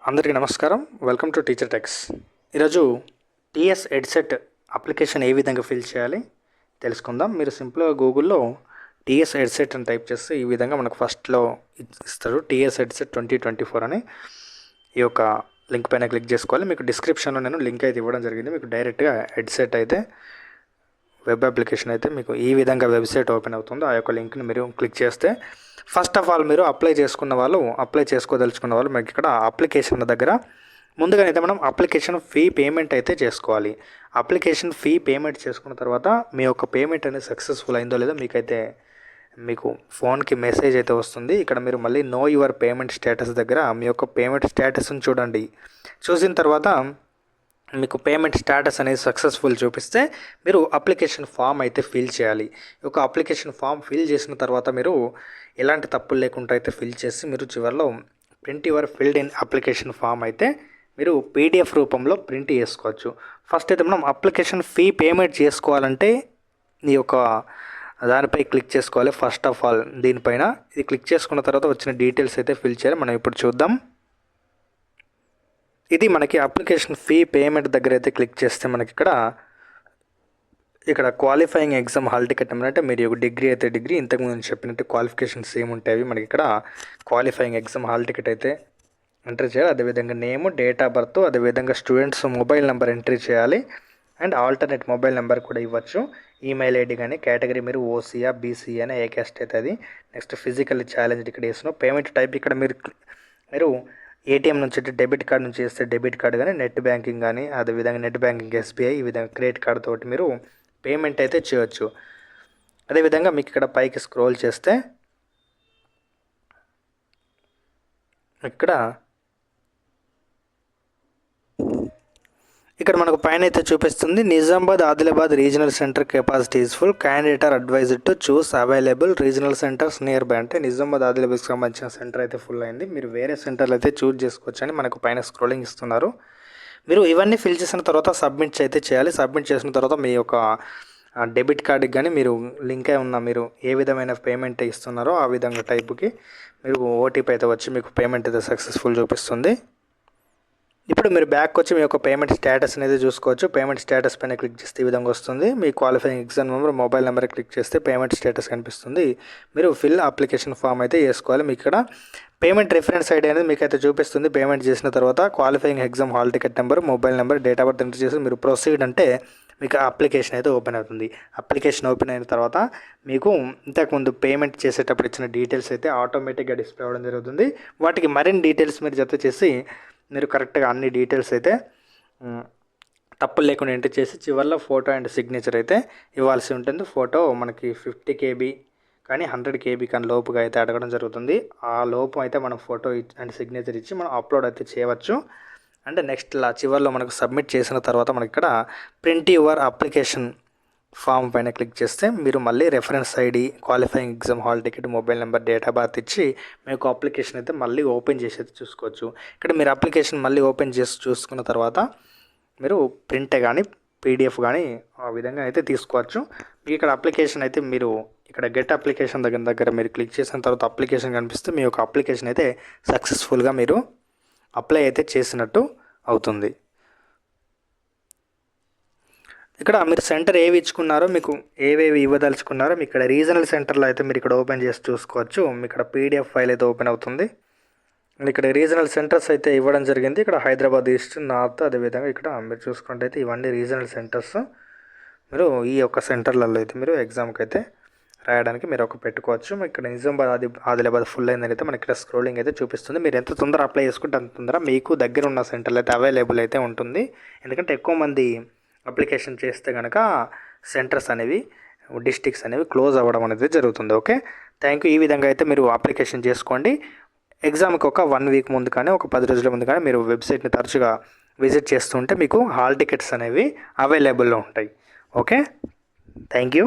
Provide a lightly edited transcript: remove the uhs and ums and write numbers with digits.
అందరికీ నమస్కారం. Welcome to teacher tax. ఈరోజు టీఎస్ హెడ్సెట్ అప్లికేషన్ ఏ విధంగా ఫిల్ చేయాలి తెలుసుకుందాం. మీరు సింపుల్గా గూగుల్లో టీఎస్ హెడ్సెట్ అని టైప్ చేస్తే ఈ విధంగా మనకు ఫస్ట్లో ఇస్తారు టీఎస్ హెడ్సెట్ 2024 అని. ఈ యొక్క లింక్ పైన క్లిక్ చేసుకోవాలి. మీకు డిస్క్రిప్షన్లో నేను లింక్ అయితే ఇవ్వడం జరిగింది. మీకు డైరెక్ట్గా హెడ్సెట్ అయితే వెబ్ అప్లికేషన్ అయితే మీకు ఈ విధంగా వెబ్సైట్ ఓపెన్ అవుతుందో ఆ యొక్క లింక్ని మీరు క్లిక్ చేస్తే ఫస్ట్ ఆఫ్ ఆల్ మీరు అప్లై చేసుకోదలుచుకున్న వాళ్ళు మీకు ఇక్కడ అప్లికేషన్ దగ్గర ముందుగానైతే మనం అప్లికేషన్ ఫీ పేమెంట్ అయితే చేసుకోవాలి. అప్లికేషన్ ఫీ పేమెంట్ చేసుకున్న తర్వాత మీ యొక్క పేమెంట్ అనేది సక్సెస్ఫుల్ అయిందో లేదో మీకు ఫోన్కి మెసేజ్ అయితే వస్తుంది. ఇక్కడ మీరు మళ్ళీ నో యువర్ పేమెంట్ స్టేటస్ దగ్గర మీ యొక్క పేమెంట్ స్టేటస్ని చూడండి. చూసిన తర్వాత మీకు పేమెంట్ స్టేటస్ అనేది సక్సెస్ఫుల్ చూపిస్తే మీరు అప్లికేషన్ ఫామ్ అయితే ఫిల్ చేయాలి. ఈ యొక్క అప్లికేషన్ ఫామ్ ఫిల్ చేసిన తర్వాత మీరు ఎలాంటి తప్పులు లేకుండా అయితే ఫిల్ చేసి మీరు చివరిలో print your filled in application form అయితే మీరు పీడిఎఫ్ రూపంలో ప్రింట్ చేసుకోవచ్చు. ఫస్ట్ అయితే మనం అప్లికేషన్ ఫీ పేమెంట్ చేసుకోవాలంటే ఈ యొక్క దానిపై క్లిక్ చేసుకోవాలి. ఫస్ట్ ఆఫ్ ఆల్ దీనిపైన ఇది క్లిక్ చేసుకున్న తర్వాత వచ్చిన డీటెయిల్స్ అయితే ఫిల్ చేయాలి. మనం ఇప్పుడు చూద్దాం. ఇది మనకి అప్లికేషన్ ఫీ పేమెంట్ దగ్గర అయితే క్లిక్ చేస్తే మనకి ఇక్కడ qualifying exam hall ticket number అంటే మీరు డిగ్రీ అయితే డిగ్రీ ఇంతకుముందు చెప్పినట్టు క్వాలిఫికేషన్స్ ఏముంటాయి మనకి ఇక్కడ క్వాలిఫైయింగ్ ఎగ్జామ్ హాల్ టికెట్ అయితే ఎంట్రీ చేయాలి. అదేవిధంగా నేము, డేట్ ఆఫ్ బర్త్, అదేవిధంగా స్టూడెంట్స్ మొబైల్ నెంబర్ ఎంట్రీ చేయాలి. అండ్ ఆల్టర్నేట్ మొబైల్ నెంబర్ కూడా ఇవ్వచ్చు. ఈమెయిల్ ఐడి కానీ, కేటగిరీ మీరు ఓసీయా, బీసీ అని ఏ క్యాస్ట్ అయితే అది. నెక్స్ట్ ఫిజికల్ ఛాలెంజ్ ఇక్కడ వేసిన పేమెంట్ టైప్ ఇక్కడ మీరు ఏటీఎం నుంచి డెబిట్ కార్డ్ నుంచి చేస్తే డెబిట్ కార్డ్ కానీ, నెట్ బ్యాంకింగ్ కానీ, అదేవిధంగా నెట్ బ్యాంకింగ్ ఎస్బీఐ, ఈ విధంగా క్రెడిట్ కార్డ్ తోటి మీరు పేమెంట్ అయితే చేయవచ్చు. అదేవిధంగా మీకు ఇక్కడ పైకి స్క్రోల్ చేస్తే ఇక్కడ మనకు పైన అయితే చూపిస్తుంది Nizamabad Adilabad regional centre capacity is full, candidates are advised to choose available regional centres nearby. అంటే నిజామాబాద్ ఆదిలాబాద్కి సంబంధించిన సెంటర్ అయితే ఫుల్ అయింది, మీరు వేరే సెంటర్లు అయితే చూస్ చేసుకోవచ్చు అని మనకు పైన స్క్రోలింగ్ ఇస్తున్నారు. మీరు ఇవన్నీ ఫిల్ చేసిన తర్వాత సబ్మిట్ అయితే చేయాలి. సబ్మిట్ చేసిన తర్వాత మీ యొక్క డెబిట్ కార్డుకి కానీ మీరు లింక్ అయి ఉన్న మీరు ఏ విధమైన పేమెంట్ ఇస్తున్నారో ఆ విధంగా టైపుకి మీరు ఓటీపీ అయితే వచ్చి మీకు పేమెంట్ అయితే సక్సెస్ఫుల్ చూపిస్తుంది. ఇప్పుడు మీరు బ్యాక్ వచ్చి మీ యొక్క పేమెంట్ స్టేటస్ అనేది చూసుకోవచ్చు. పేమెంట్ స్టేటస్ పైన క్లిక్ చేస్తే ఈ విధంగా వస్తుంది. మీ qualifying exam number, mobile number click చేస్తే పేమెంట్ స్టేటస్ కనిపిస్తుంది. మీరు ఫిల్ అప్లికేషన్ ఫామ్ అయితే వేసుకోవాలి. మీకు ఇక్కడ పేమెంట్ రిఫరెన్స్ ఐడి అనేది మీకు అయితే చూపిస్తుంది. పేమెంట్ చేసిన తర్వాత qualifying exam hall ticket number, mobile number, date of birth enter చేసి మీరు ప్రొసీడ్ అంటే మీకు అప్లికేషన్ అయితే ఓపెన్ అవుతుంది. అప్లికేషన్ ఓపెన్ అయిన తర్వాత మీకు ఇంతకుముందు పేమెంట్ చేసేటప్పుడు ఇచ్చిన డీటెయిల్స్ అయితే ఆటోమేటిక్గా డిస్ప్లే అవ్వడం జరుగుతుంది. వాటికి మరిన్ని డీటెయిల్స్ మీరు జత చేసి మీరు కరెక్ట్గా అన్ని డీటెయిల్స్ అయితే తప్పులు లేకుండా ఎంటర్ చేసి చివరిలో ఫోటో అండ్ సిగ్నేచర్ అయితే ఇవ్వాల్సి ఉంటుంది. ఫోటో మనకి 50 KB కానీ 100 KB కానీ లోపుగా అయితే అడగడం జరుగుతుంది. ఆ లోపు అయితే మనం ఫోటో అండ్ సిగ్నేచర్ ఇచ్చి మనం అప్లోడ్ అయితే చేయవచ్చు. అంటే నెక్స్ట్ చివరిలో మనకు సబ్మిట్ చేసిన తర్వాత మనకి ఇక్కడ ప్రింట్ యువర్ అప్లికేషన్ ఫామ్ పైన క్లిక్ చేస్తే మీరు మళ్ళీ reference ID, qualifying exam hall ticket, mobile number, date of birth ఇచ్చి మీకు అప్లికేషన్ అయితే మళ్ళీ ఓపెన్ చేసి అయితే చూసుకోవచ్చు. ఇక్కడ మీరు అప్లికేషన్ మళ్ళీ ఓపెన్ చేసి చూసుకున్న తర్వాత మీరు ప్రింట్ కానీ పీడిఎఫ్ కానీ ఆ విధంగా అయితే తీసుకోవచ్చు. మీకు ఇక్కడ అప్లికేషన్ అయితే మీరు ఇక్కడ గెట్ అప్లికేషన్ దగ్గర మీరు క్లిక్ చేసిన తర్వాత అప్లికేషన్ కనిపిస్తే మీ యొక్క అప్లికేషన్ అయితే సక్సెస్ఫుల్గా మీరు అప్లై అయితే చేసినట్టు అవుతుంది. ఇక్కడ మీరు సెంటర్ ఏవి ఇచ్చుకున్నారో, మీకు ఏవేవి ఇవ్వదలుచుకున్నారో మీకు ఇక్కడ రీజనల్ సెంటర్లో అయితే మీరు ఇక్కడ ఓపెన్ చేసి చూసుకోవచ్చు. మీకు ఇక్కడ పీడిఎఫ్ ఫైల్ అయితే ఓపెన్ అవుతుంది. ఇక్కడ రీజనల్ సెంటర్స్ అయితే ఇవ్వడం జరిగింది. ఇక్కడ హైదరాబాద్ ఈస్ట్, నార్త్, అదేవిధంగా ఇక్కడ మీరు చూసుకుంటే అయితే ఇవన్నీ రీజనల్ సెంటర్స్. మీరు ఈ యొక్క సెంటర్లలో అయితే మీరు ఎగ్జామ్కి అయితే రాయడానికి మీరు ఒక పెట్టుకోవచ్చు. ఇక్కడ నిజామాబాద్ ఆదిలాబాద్ ఫుల్ అయిందని అయితే మనకి ఇక్కడ స్క్రోలింగ్ అయితే చూపిస్తుంది. మీరు ఎంత తొందర అప్లై చేసుకుంటే అంత తొందర మీకు దగ్గర ఉన్న సెంటర్లు అయితే అవైలబుల్ అయితే ఉంటుంది. ఎందుకంటే ఎక్కువ మంది అప్లికేషన్ చేస్తే కనుక సెంటర్స్ అనేవి, డిస్ట్రిక్ట్స్ అనేవి క్లోజ్ అవ్వడం అనేది జరుగుతుంది. Okay, thank you. ఈ విధంగా అయితే మీరు అప్లికేషన్ చేసుకోండి. ఎగ్జామ్కి ఒక 1 వీక్ ముందు కానీ ఒక 10 రోజుల ముందు కానీ మీరు వెబ్సైట్ని తరచుగా విజిట్ చేస్తుంటే మీకు హాల్ టికెట్స్ అనేవి అవైలబుల్లో ఉంటాయి. Okay, thank you.